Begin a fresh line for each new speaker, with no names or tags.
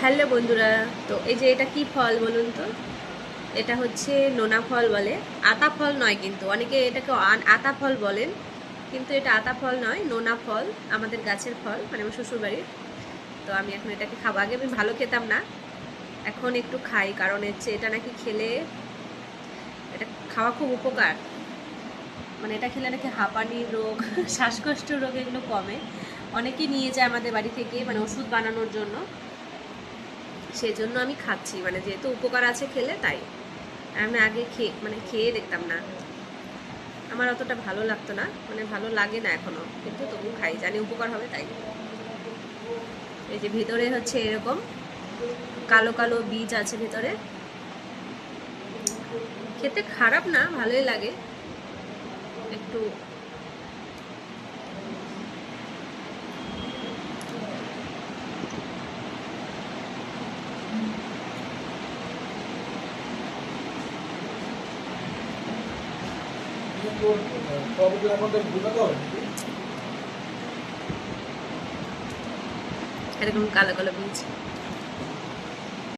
Hello বন্ধুরা, তো এই যে এটা কি ফল বলুন তো? এটা হচ্ছে নোনা ফল বলে। আতা ফল নয়, কিন্তু অনেকে এটাকে আতা ফল বলেন, কিন্তু এটা আতা ফল নয়, নোনা ফল। আমাদের গাছের ফল, মানে আমার শ্বশুর বাড়ির। তো আমি এখন এটাকে খাবো। আগে আমি ভালো খেতাম না, এখন একটু খাই, কারণ হচ্ছে এটা নাকি খেলে, এটা খাওয়া খুব উপকার। মানে এটা খেলে নাকি হাঁপানির রোগ শ্বাসকষ্ট রোগ এগুলো কমে। অনেকেই নিয়ে যায় আমাদের বাড়ি থেকে, মানে ওষুধ বানানোর জন্য। সেজন্য আমি খাচ্ছি, মানে যেহেতু উপকার আছে খেলে, তাই। আমি আগে খেয়ে দেখতাম না, আমার অতটা ভালো লাগতো না, মানে ভালো লাগে না এখনো, কিন্তু তবু খাই, জানি উপকার হবে তাই। এই যে ভিতরে হচ্ছে এরকম কালো কালো বীজ আছে ভিতরে। খেতে খারাপ না, ভালোই লাগে একটু। এরকম কালো কালো বীজ।